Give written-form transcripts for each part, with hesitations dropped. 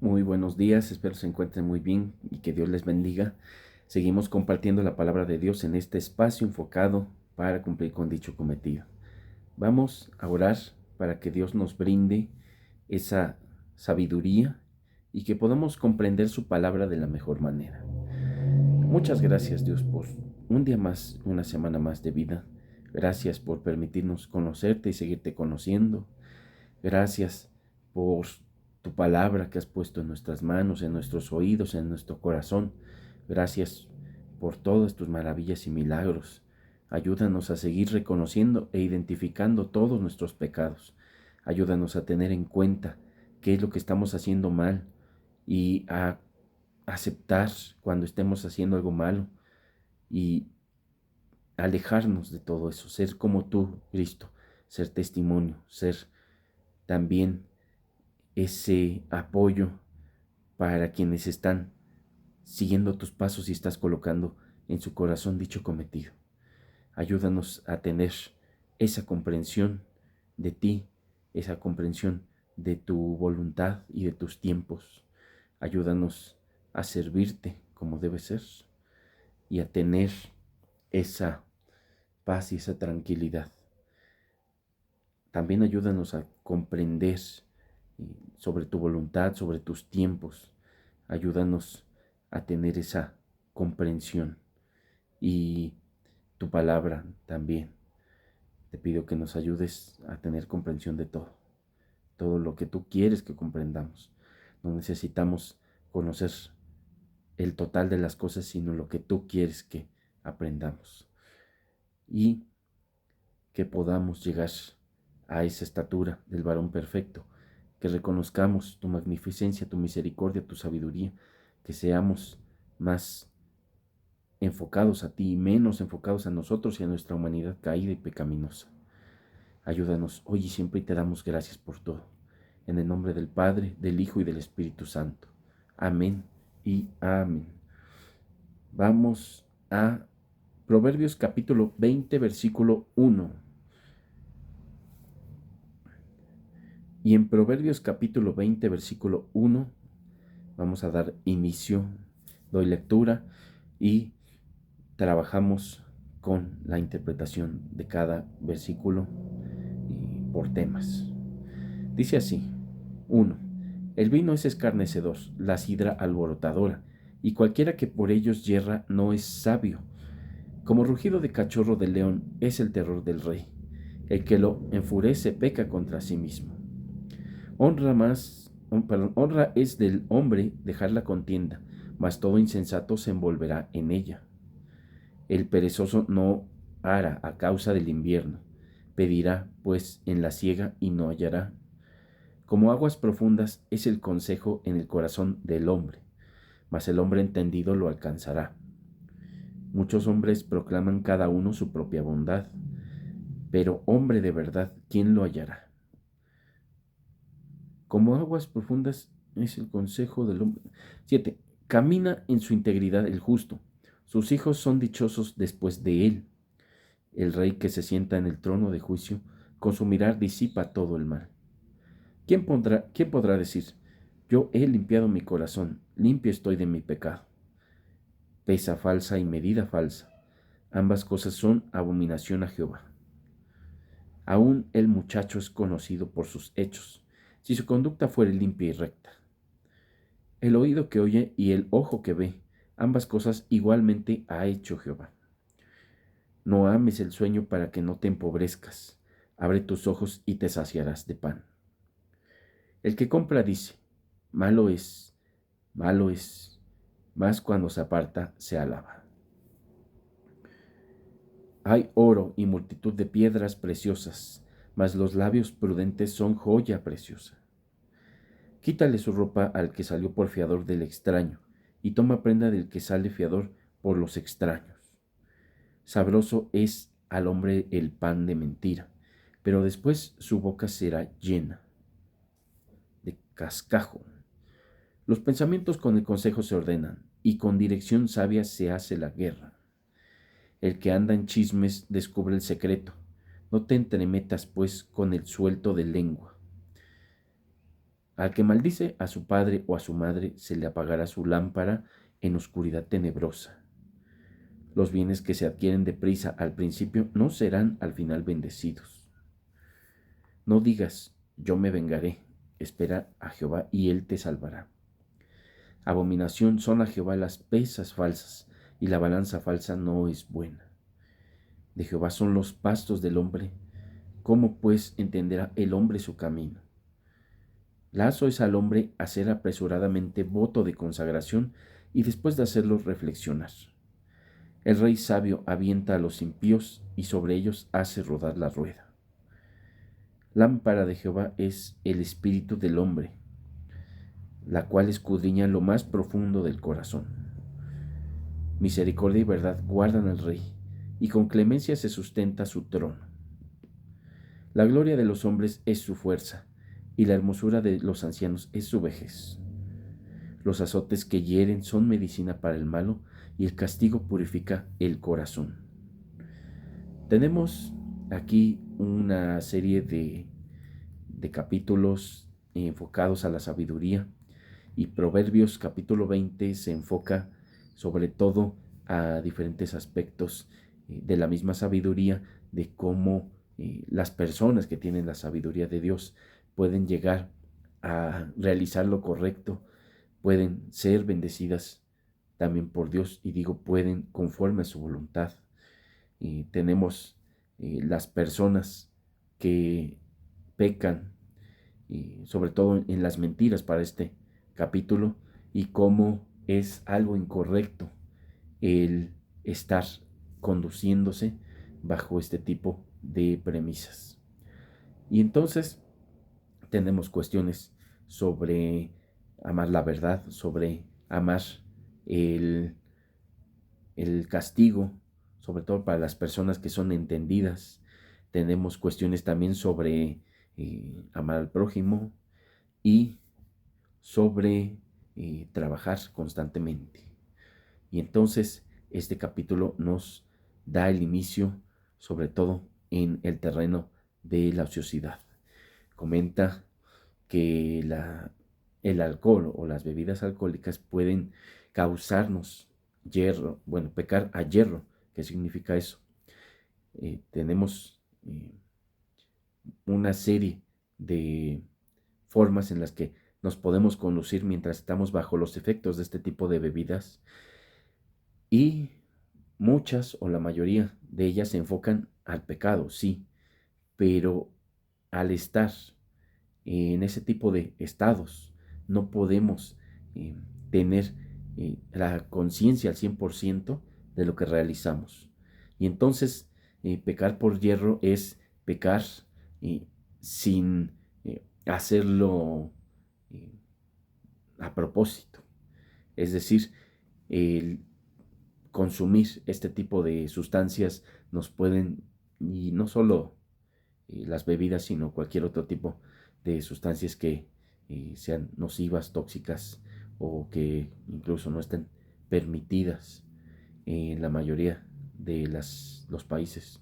Muy buenos días, espero se encuentren muy bien y que Dios les bendiga. Seguimos compartiendo la palabra de Dios en este espacio enfocado para cumplir con dicho cometido. Vamos a orar para que Dios nos brinde esa sabiduría y que podamos comprender su palabra de la mejor manera. Muchas gracias, Dios, por un día más, una semana más de vida. Gracias por permitirnos conocerte y seguirte conociendo. Gracias por tu palabra que has puesto en nuestras manos, en nuestros oídos, en nuestro corazón. Gracias por todas tus maravillas y milagros. Ayúdanos a seguir reconociendo e identificando todos nuestros pecados. Ayúdanos a tener en cuenta qué es lo que estamos haciendo mal y a aceptar cuando estemos haciendo algo malo y alejarnos de todo eso, ser como tú, Cristo, ser testimonio, ser también ese apoyo para quienes están siguiendo tus pasos y estás colocando en su corazón dicho cometido. Ayúdanos a tener esa comprensión de ti, esa comprensión de tu voluntad y de tus tiempos. Ayúdanos a servirte como debe ser y a tener esa paz y esa tranquilidad. También ayúdanos a comprender sobre tu voluntad, sobre tus tiempos. Ayúdanos a tener esa comprensión y tu palabra también. Te pido que nos ayudes a tener comprensión de todo lo que tú quieres que comprendamos. No necesitamos conocer el total de las cosas, sino lo que tú quieres que aprendamos. Y que podamos llegar a esa estatura del varón perfecto, que reconozcamos tu magnificencia, tu misericordia, tu sabiduría, que seamos más enfocados a ti y menos enfocados a nosotros y a nuestra humanidad caída y pecaminosa. Ayúdanos hoy y siempre y te damos gracias por todo. En el nombre del Padre, del Hijo y del Espíritu Santo. Amén y amén. Vamos a Proverbios capítulo 20, versículo 1. Y en Proverbios capítulo 20, versículo 1, vamos a dar inicio, doy lectura y trabajamos con la interpretación de cada versículo por temas. Dice así: 1. El vino es escarnecedor, la sidra alborotadora, y cualquiera que por ellos yerra no es sabio. Como rugido de cachorro de león es el terror del rey. El que lo enfurece peca contra sí mismo. Honra es del hombre dejar la contienda, mas todo insensato se envolverá en ella. El perezoso no hará a causa del invierno, pedirá pues en la siega y no hallará. Como aguas profundas es el consejo en el corazón del hombre, mas el hombre entendido lo alcanzará. Muchos hombres proclaman cada uno su propia bondad, pero hombre de verdad, ¿quién lo hallará? Como aguas profundas es el consejo del hombre. 7. Camina en su integridad el justo. Sus hijos son dichosos después de él. El rey que se sienta en el trono de juicio, con su mirar disipa todo el mal. ¿Quién podrá decir: yo he limpiado mi corazón, limpio estoy de mi pecado? Pesa falsa y medida falsa. Ambas cosas son abominación a Jehová. Aún el muchacho es conocido por sus hechos, si su conducta fuere limpia y recta. El oído que oye y el ojo que ve, ambas cosas igualmente ha hecho Jehová. No ames el sueño para que no te empobrezcas. Abre tus ojos y te saciarás de pan. El que compra dice: malo es, mas cuando se aparta se alaba. Hay oro y multitud de piedras preciosas, mas los labios prudentes son joya preciosa. Quítale su ropa al que salió por fiador del extraño, y toma prenda del que sale fiador por los extraños. Sabroso es al hombre el pan de mentira, pero después su boca será llena de cascajo. Los pensamientos con el consejo se ordenan, y con dirección sabia se hace la guerra. El que anda en chismes descubre el secreto. No te entremetas, pues, con el suelto de lengua. Al que maldice a su padre o a su madre se le apagará su lámpara en oscuridad tenebrosa. Los bienes que se adquieren deprisa al principio no serán al final bendecidos. No digas, yo me vengaré, espera a Jehová y él te salvará. Abominación son a Jehová las pesas falsas, y la balanza falsa no es buena. De Jehová son los pastos del hombre, ¿cómo pues entenderá el hombre su camino? Lazo es al hombre hacer apresuradamente voto de consagración y después de hacerlo reflexionar. El rey sabio avienta a los impíos y sobre ellos hace rodar la rueda. Lámpara de Jehová es el espíritu del hombre, la cual escudriña lo más profundo del corazón. Misericordia y verdad guardan al rey, y con clemencia se sustenta su trono. La gloria de los hombres es su fuerza, y la hermosura de los ancianos es su vejez. Los azotes que hieren son medicina para el malo, y el castigo purifica el corazón. Tenemos aquí una serie de capítulos enfocados a la sabiduría, y Proverbios capítulo 20 se enfoca sobre todo a diferentes aspectos de la misma sabiduría, de cómo las personas que tienen la sabiduría de Dios pueden llegar a realizar lo correcto, pueden ser bendecidas también por Dios, y digo pueden conforme a su voluntad. Tenemos las personas que pecan, sobre todo en las mentiras para este capítulo, y cómo es algo incorrecto el estar conduciéndose bajo este tipo de premisas. Y entonces tenemos cuestiones sobre amar la verdad, sobre amar el, el castigo, sobre todo para las personas que son entendidas. Tenemos cuestiones también sobre amar al prójimo y sobre trabajar constantemente. Y entonces este capítulo nos da el inicio, sobre todo en el terreno de la ociosidad. Comenta que el alcohol o las bebidas alcohólicas pueden causarnos hierro, bueno, pecar a hierro. ¿Qué significa eso? Tenemos una serie de formas en las que nos podemos conducir mientras estamos bajo los efectos de este tipo de bebidas, y muchas o la mayoría de ellas se enfocan al pecado, sí, pero al estar en ese tipo de estados no podemos tener la conciencia al 100% de lo que realizamos. Y entonces pecar por hierro es pecar sin hacerlo a propósito. Es decir, el consumir este tipo de sustancias nos pueden, y no solo las bebidas, sino cualquier otro tipo de sustancias que sean nocivas, tóxicas, o que incluso no estén permitidas en la mayoría de los países,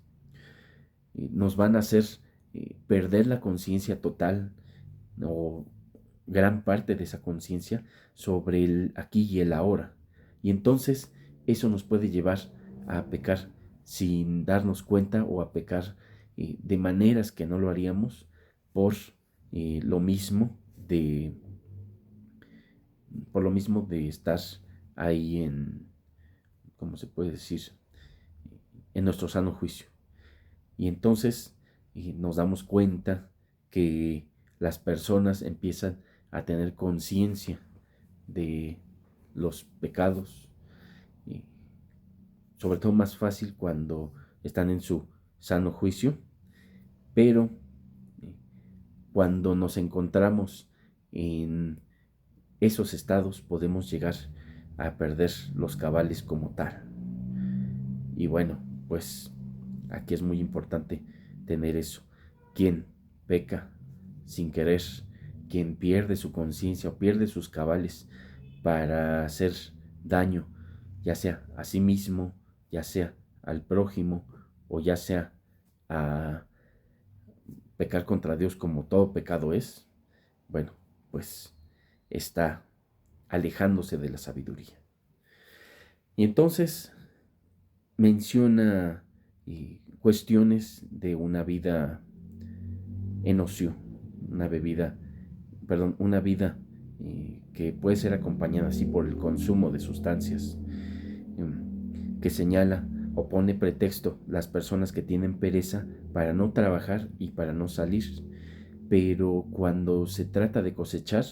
nos van a hacer perder la conciencia total o gran parte de esa conciencia sobre el aquí y el ahora. Y entonces eso nos puede llevar a pecar sin darnos cuenta, o a pecar de maneras que no lo haríamos por lo mismo de estar ahí en, ¿cómo se puede decir?, en nuestro sano juicio. Y entonces nos damos cuenta que las personas empiezan a tener conciencia de los pecados, sobre todo más fácil cuando están en su sano juicio, pero cuando nos encontramos en esos estados podemos llegar a perder los cabales como tal. Y bueno, pues aquí es muy importante tener eso. Quien peca sin querer, quien pierde su conciencia o pierde sus cabales para hacer daño, ya sea a sí mismo, ya sea al prójimo, o ya sea a pecar contra Dios, como todo pecado es, bueno, pues está alejándose de la sabiduría. Y entonces menciona cuestiones de una vida en ocio, una vida que puede ser acompañada así por el consumo de sustancias, que señala o pone pretexto las personas que tienen pereza para no trabajar y para no salir. Pero cuando se trata de cosechar,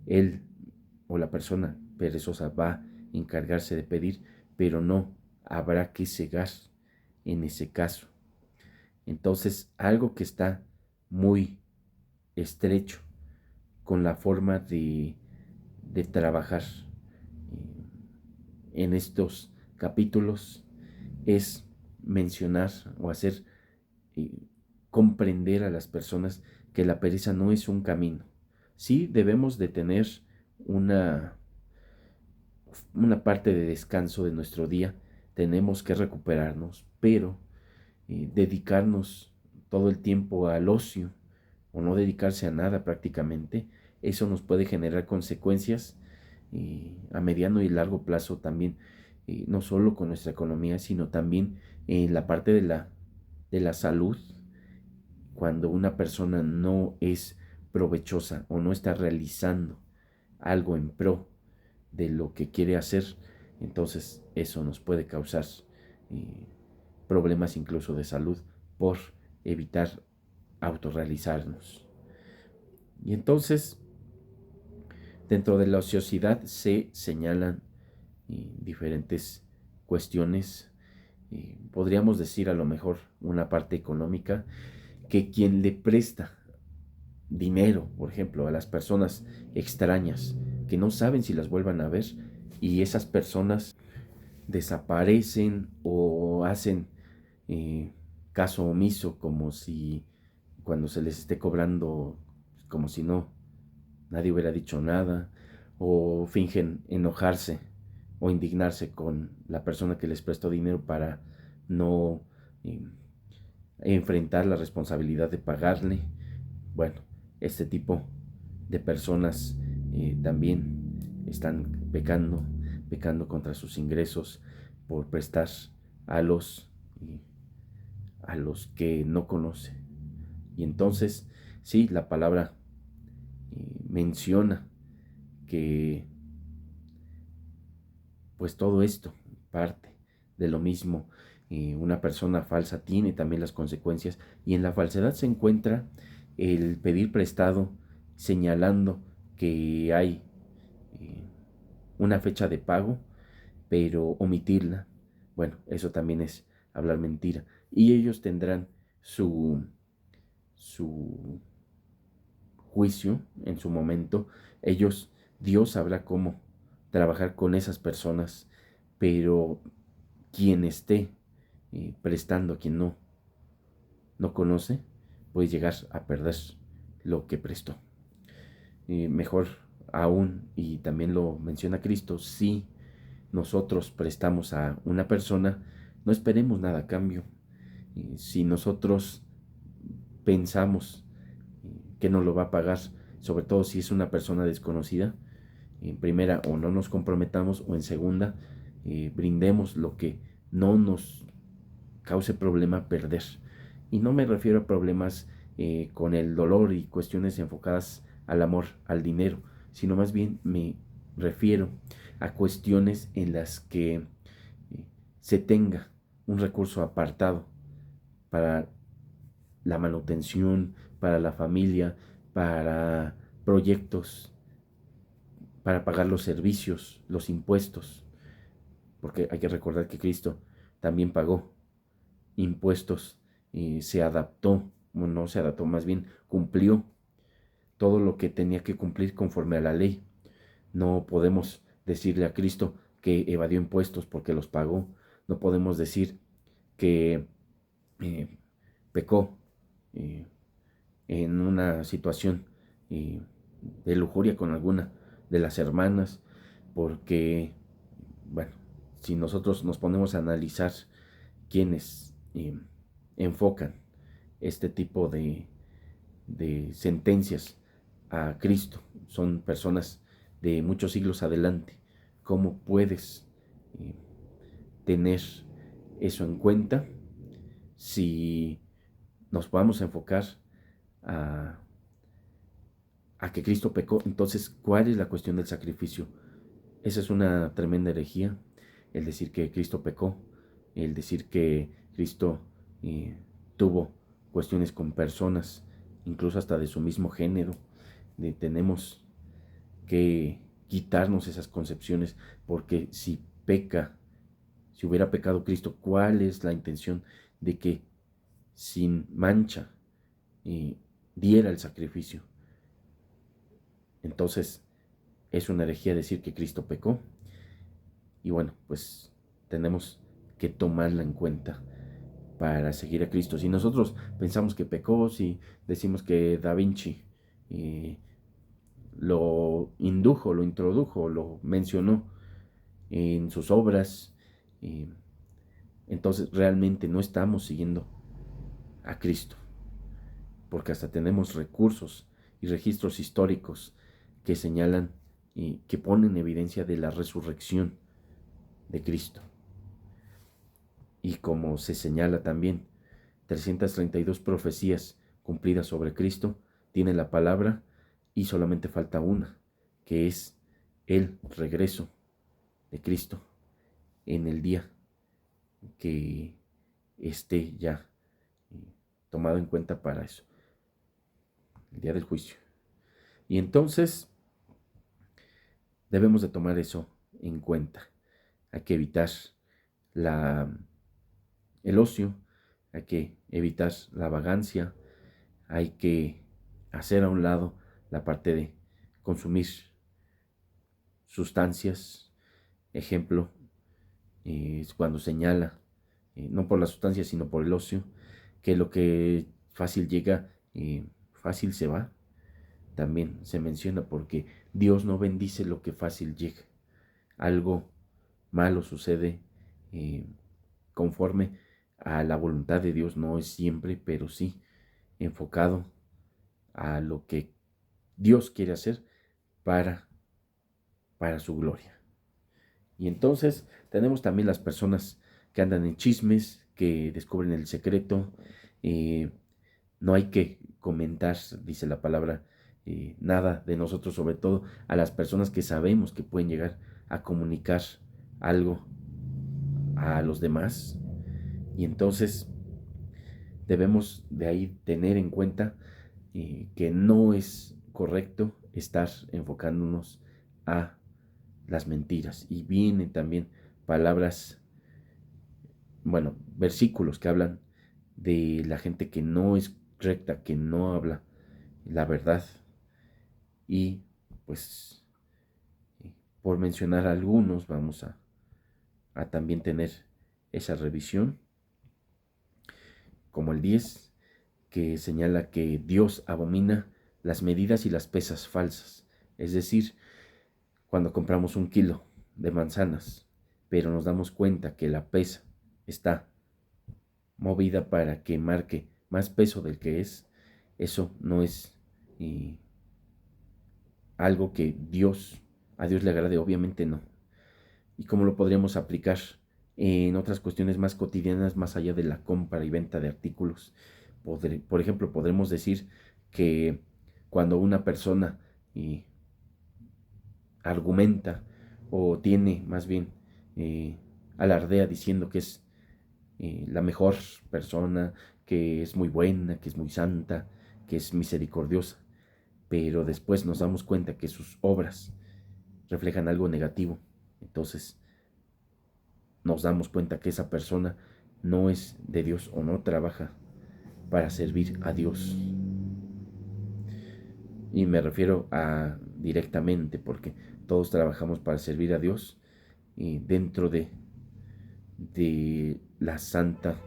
él o la persona perezosa va a encargarse de pedir, pero no habrá que cegar en ese caso. Entonces, algo que está muy estrecho con la forma de trabajar en estos capítulos es mencionar o hacer comprender a las personas que la pereza no es un camino. Sí debemos de tener una parte de descanso de nuestro día, tenemos que recuperarnos, pero dedicarnos todo el tiempo al ocio o no dedicarse a nada prácticamente, eso nos puede generar consecuencias a mediano y largo plazo también, no solo con nuestra economía, sino también en la parte de la salud. Cuando una persona no es provechosa o no está realizando algo en pro de lo que quiere hacer, entonces eso nos puede causar problemas incluso de salud por evitar autorrealizarnos. Y entonces, dentro de la ociosidad se señalan diferentes cuestiones. Podríamos decir a lo mejor una parte económica, que quien le presta dinero, por ejemplo, a las personas extrañas que no saben si las vuelvan a ver, y esas personas desaparecen o hacen caso omiso, como si cuando se les esté cobrando, como si nadie hubiera dicho nada, o fingen enojarse o indignarse con la persona que les prestó dinero para no enfrentar la responsabilidad de pagarle. Bueno, este tipo de personas también están pecando contra sus ingresos por prestar a los, a los que no conoce. Y entonces, sí, la palabra menciona que pues todo esto parte de lo mismo. Una persona falsa tiene también las consecuencias, y en la falsedad se encuentra el pedir prestado señalando que hay una fecha de pago, pero omitirla. Bueno, eso también es hablar mentira. Y ellos tendrán su juicio en su momento. Dios sabrá cómo trabajar con esas personas, pero quien esté prestando a quien no conoce, puede llegar a perder lo que prestó. Mejor aún, y también lo menciona Cristo, si nosotros prestamos a una persona, no esperemos nada a cambio. Si nosotros pensamos que nos lo va a pagar, sobre todo si es una persona desconocida, en primera, o no nos comprometamos, o en segunda, brindemos lo que no nos cause problema perder. Y no me refiero a problemas con el dolor y cuestiones enfocadas al amor, al dinero, sino más bien me refiero a cuestiones en las que se tenga un recurso apartado para la manutención, para la familia, para proyectos, para pagar los servicios, los impuestos, porque hay que recordar que Cristo también pagó impuestos y se adaptó, bueno, no se adaptó, más bien cumplió todo lo que tenía que cumplir conforme a la ley. No podemos decirle a Cristo que evadió impuestos porque los pagó. No podemos decir que pecó en una situación de lujuria con alguna de las hermanas, porque, bueno, si nosotros nos ponemos a analizar quienes enfocan este tipo de sentencias a Cristo, son personas de muchos siglos adelante. ¿Cómo puedes tener eso en cuenta? Si nos vamos a enfocar a, a que Cristo pecó, entonces, ¿cuál es la cuestión del sacrificio? Esa es una tremenda herejía, el decir que Cristo pecó, el decir que Cristo tuvo cuestiones con personas, incluso hasta de su mismo género. Tenemos que quitarnos esas concepciones, porque si hubiera pecado Cristo, ¿cuál es la intención de que sin mancha diera el sacrificio? Entonces es una herejía decir que Cristo pecó. Y bueno, pues tenemos que tomarla en cuenta para seguir a Cristo. Si nosotros pensamos que pecó, si decimos que Da Vinci lo indujo, lo introdujo, lo mencionó en sus obras, entonces realmente no estamos siguiendo a Cristo, porque hasta tenemos recursos y registros históricos que señalan y que ponen evidencia de la resurrección de Cristo. Y como se señala también, 332 profecías cumplidas sobre Cristo tienen la palabra, y solamente falta una, que es el regreso de Cristo en el día que esté ya tomado en cuenta para eso, el día del juicio. Y entonces debemos de tomar eso en cuenta. Hay que evitar el ocio, hay que evitar la vagancia, hay que hacer a un lado la parte de consumir sustancias. Ejemplo, es cuando señala, no por la sustancia, sino por el ocio, que lo que fácil llega, fácil se va. También se menciona porque Dios no bendice lo que fácil llega. Algo malo sucede conforme a la voluntad de Dios, no es siempre, pero sí enfocado a lo que Dios quiere hacer para su gloria. Y entonces tenemos también las personas que andan en chismes, que descubren el secreto. No hay que comentar, dice la palabra, nada de nosotros, sobre todo a las personas que sabemos que pueden llegar a comunicar algo a los demás. Y entonces debemos de ahí tener en cuenta que no es correcto estar enfocándonos a las mentiras. Y vienen también palabras, bueno, versículos que hablan de la gente que no es recta, que no habla la verdad. Y pues, por mencionar algunos, vamos a también tener esa revisión, como el 10, que señala que Dios abomina las medidas y las pesas falsas. Es decir, cuando compramos 1 kilo de manzanas, pero nos damos cuenta que la pesa está movida para que marque más peso del que es, eso no es algo que a Dios le agrade, obviamente no. ¿Y cómo lo podríamos aplicar en otras cuestiones más cotidianas, más allá de la compra y venta de artículos? Por ejemplo, podremos decir que cuando una persona argumenta, o tiene más bien, alardea diciendo que es la mejor persona, que es muy buena, que es muy santa, que es misericordiosa, pero después nos damos cuenta que sus obras reflejan algo negativo, entonces nos damos cuenta que esa persona no es de Dios o no trabaja para servir a Dios. Y me refiero a directamente, porque todos trabajamos para servir a Dios y dentro de la santa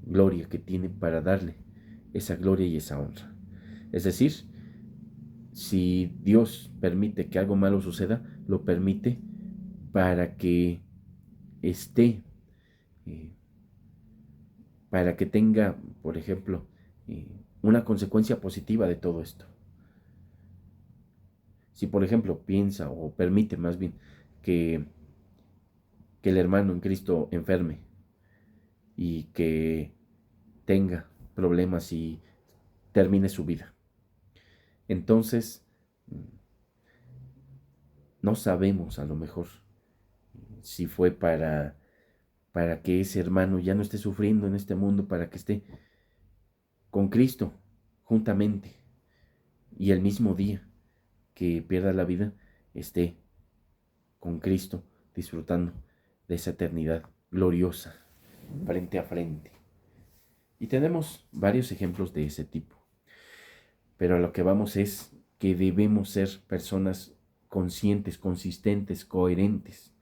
gloria que tiene para darle esa gloria y esa honra. Es decir, si Dios permite que algo malo suceda, lo permite para que esté, eh, para que tenga, por ejemplo, una consecuencia positiva de todo esto. Si por ejemplo piensa o permite más bien que, que el hermano en Cristo enferme y que tenga problemas y termine su vida, entonces no sabemos a lo mejor si fue para que ese hermano ya no esté sufriendo en este mundo, para que esté con Cristo juntamente y el mismo día que pierda la vida esté con Cristo disfrutando de esa eternidad gloriosa frente a frente. Y tenemos varios ejemplos de ese tipo, pero a lo que vamos es que debemos ser personas conscientes, consistentes, coherentes,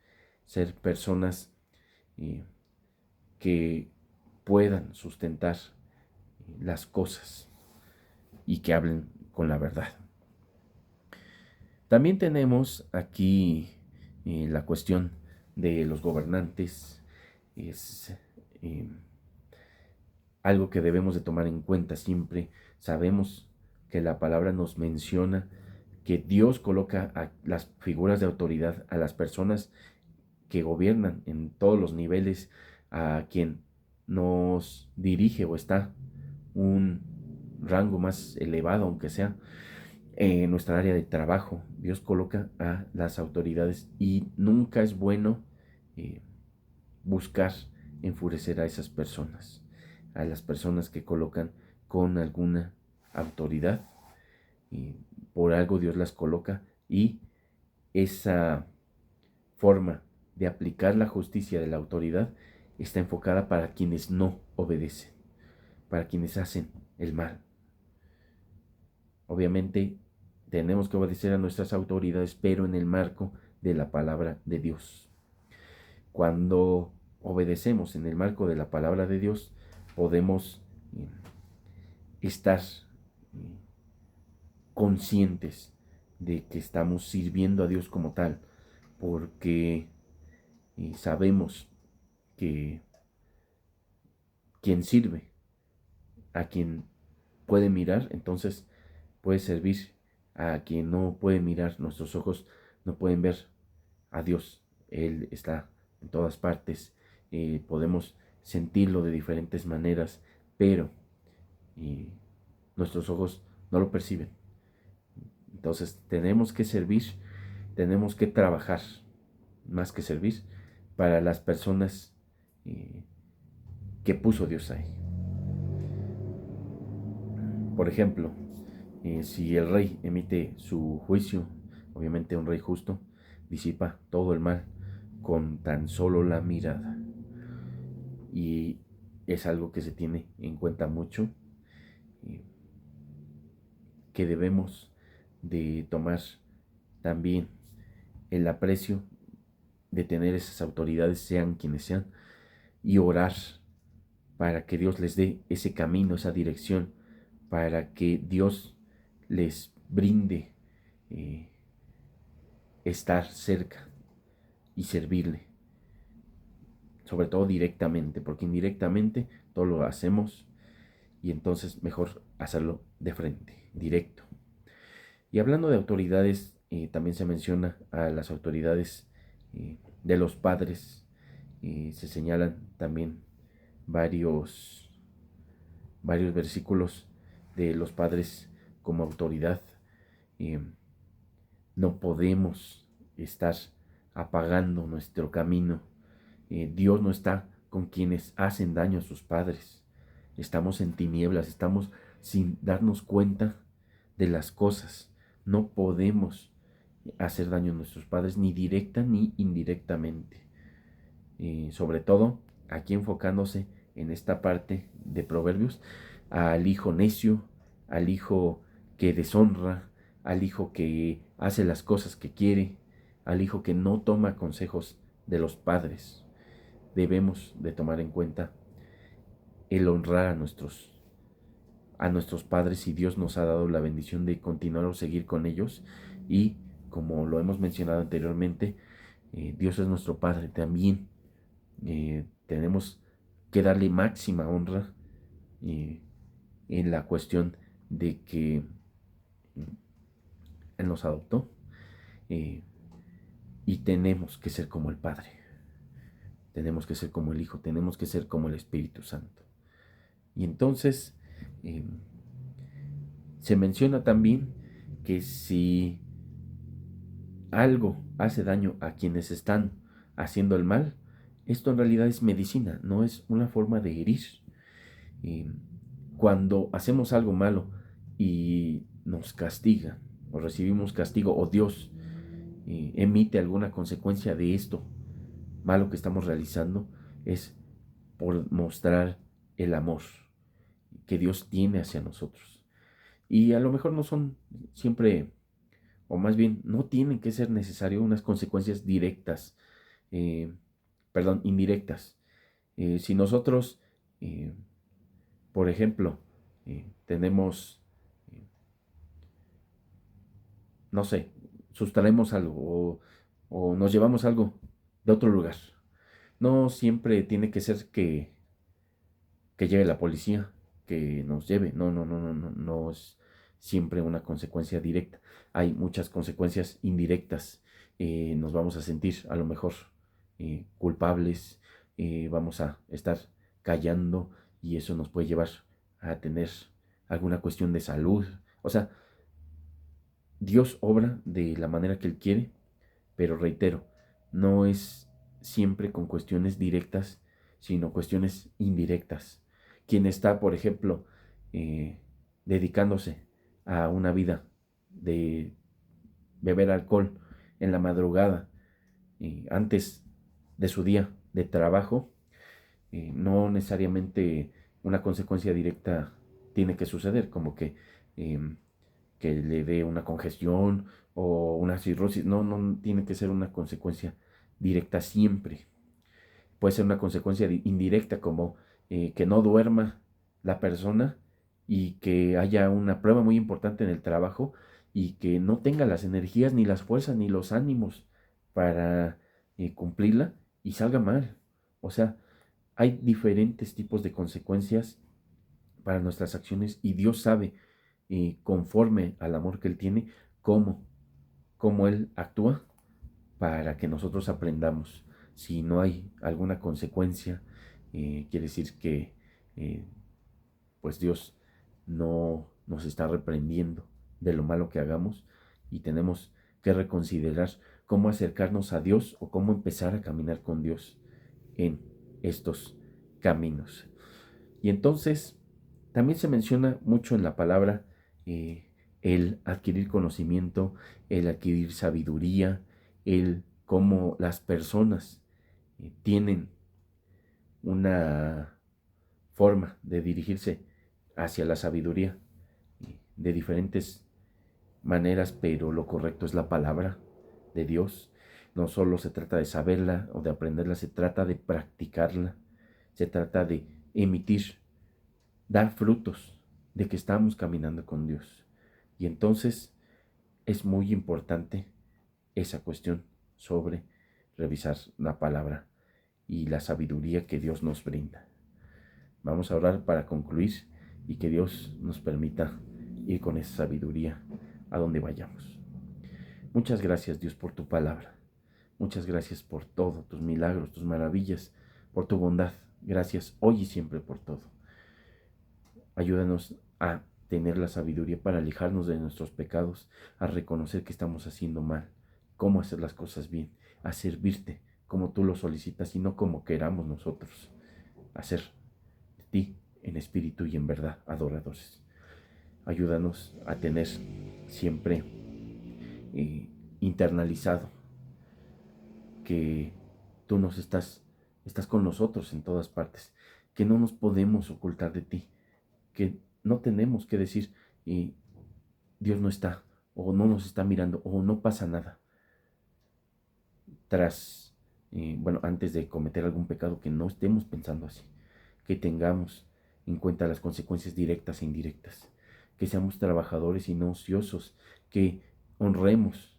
ser personas eh, que puedan sustentar las cosas y que hablen con la verdad. También tenemos aquí la cuestión de los gobernantes. Es eh, algo que debemos de tomar en cuenta siempre. Sabemos que la palabra nos menciona que Dios coloca a las figuras de autoridad, a las personas que gobiernan en todos los niveles, a quien nos dirige o está un rango más elevado, aunque sea en nuestra área de trabajo. Dios coloca a las autoridades y nunca es bueno eh, buscar enfurecer a esas personas, a las personas que colocan con alguna autoridad. Por algo Dios las coloca y esa forma de aplicar la justicia de la autoridad está enfocada para quienes no obedecen, para quienes hacen el mal. Obviamente tenemos que obedecer a nuestras autoridades, pero en el marco de la palabra de Dios. Cuando obedecemos en el marco de la palabra de Dios, podemos estar conscientes de que estamos sirviendo a Dios como tal, porque sabemos que quien sirve a quien puede mirar, entonces puede servir a quien no puede mirar. Nuestros ojos no pueden ver a Dios. Él está en todas partes. Podemos sentirlo de diferentes maneras, pero nuestros ojos no lo perciben. Entonces tenemos que servir, tenemos que trabajar, más que servir, para las personas que puso Dios ahí. Por ejemplo, si el rey emite su juicio, obviamente un rey justo disipa todo el mal con tan solo la mirada. Y es algo que se tiene en cuenta mucho, que debemos de tomar también el aprecio de tener esas autoridades, sean quienes sean, y orar para que Dios les dé ese camino, esa dirección, para que Dios les brinde estar cerca y servirle, sobre todo directamente, porque indirectamente todo lo hacemos y entonces mejor hacerlo de frente, directo. Y hablando de autoridades, también se menciona a las autoridades de los padres. Se señalan también varios, varios versículos de los padres como autoridad. Eh, no podemos estar apagando nuestro camino. Dios no está con quienes hacen daño a sus padres. Estamos en tinieblas, estamos sin darnos cuenta de las cosas. No podemos hacer daño a nuestros padres ni directa ni indirectamente. Sobre todo aquí enfocándose en esta parte de Proverbios, al hijo necio, al hijo que deshonra, al hijo que hace las cosas que quiere, al hijo que no toma consejos de los padres. Debemos de tomar en cuenta el honrar a nuestros padres, y Dios nos ha dado la bendición de continuar o seguir con ellos. Y como lo hemos mencionado anteriormente, Dios es nuestro Padre también. Tenemos que darle máxima honra en la cuestión de que Él nos adoptó, y tenemos que ser como el Padre, tenemos que ser como el Hijo, tenemos que ser como el Espíritu Santo. Y entonces se menciona también que si algo hace daño a quienes están haciendo el mal, esto en realidad es medicina, no es una forma de herir. Cuando hacemos algo malo y nos castiga, o recibimos castigo, o Dios emite alguna consecuencia de esto malo que estamos realizando, es por mostrar el amor que Dios tiene hacia nosotros. Y a lo mejor no son siempre, o más bien no tienen que ser necesario unas consecuencias directas, indirectas. Si nosotros, por ejemplo, tenemos, eh, no sé, sustraemos algo o nos llevamos algo de otro lugar, no siempre tiene que ser que llegue la policía, que nos lleve. No, no, no, no, no, no es siempre una consecuencia directa. Hay muchas consecuencias indirectas. Nos vamos a sentir a lo mejor culpables, vamos a estar callando y eso nos puede llevar a tener alguna cuestión de salud. O sea, Dios obra de la manera que Él quiere, pero reitero, no es siempre con cuestiones directas, sino cuestiones indirectas. Quien está, por ejemplo, dedicándose a una vida de beber alcohol en la madrugada, antes de su día de trabajo, no necesariamente una consecuencia directa tiene que suceder, como que le dé una congestión o una cirrosis. No, no tiene que ser una consecuencia directa siempre. Puede ser una consecuencia indirecta, como que no duerma la persona y que haya una prueba muy importante en el trabajo y que no tenga las energías, ni las fuerzas, ni los ánimos para cumplirla y salga mal. O sea, hay diferentes tipos de consecuencias para nuestras acciones y Dios sabe, conforme al amor que Él tiene, cómo Él actúa para que nosotros aprendamos. Si no hay alguna consecuencia, quiere decir que eh, pues Dios no nos está reprendiendo de lo malo que hagamos y tenemos que reconsiderar cómo acercarnos a Dios o cómo empezar a caminar con Dios en estos caminos. Y entonces también se menciona mucho en la palabra el adquirir conocimiento, el adquirir sabiduría, el cómo las personas tienen una forma de dirigirse hacia la sabiduría de diferentes maneras, pero lo correcto es la palabra de Dios. No solo se trata de saberla o de aprenderla, se trata de practicarla, se trata de emitir, dar frutos de que estamos caminando con Dios. Y entonces es muy importante esa cuestión sobre revisar la palabra y la sabiduría que Dios nos brinda. Vamos a orar para concluir y que Dios nos permita ir con esa sabiduría a donde vayamos. Muchas gracias, Dios, por tu palabra. Muchas gracias por todo, tus milagros, tus maravillas, por tu bondad. Gracias hoy y siempre por todo. Ayúdanos a tener la sabiduría para alejarnos de nuestros pecados, a reconocer que estamos haciendo mal, cómo hacer las cosas bien, a servirte como tú lo solicitas y no como queramos nosotros, a ser de ti en espíritu y en verdad adoradores. Ayúdanos a tener siempre internalizado que tú estás con nosotros en todas partes, que no nos podemos ocultar de ti, que no tenemos que decir Dios no está, o no nos está mirando, o no pasa nada. Antes de cometer algún pecado, que no estemos pensando así, que tengamos en cuenta las consecuencias directas e indirectas, que seamos trabajadores y no ociosos, que honremos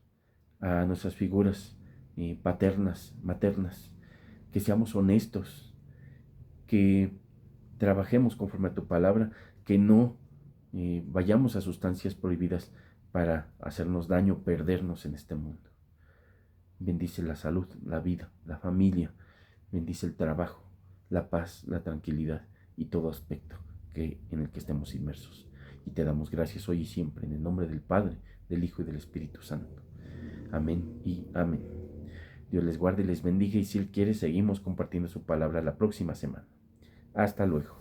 a nuestras figuras paternas, maternas, que seamos honestos, que trabajemos conforme a tu palabra, que no vayamos a sustancias prohibidas para hacernos daño, perdernos en este mundo. bendice la salud, la vida, la familia, bendice el trabajo, la paz, la tranquilidad y todo aspecto en el que estemos inmersos. Y te damos gracias hoy y siempre, en el nombre del Padre, del Hijo y del Espíritu Santo. Amén y amén. Dios les guarde y les bendiga, y si Él quiere, seguimos compartiendo su palabra la próxima semana. Hasta luego.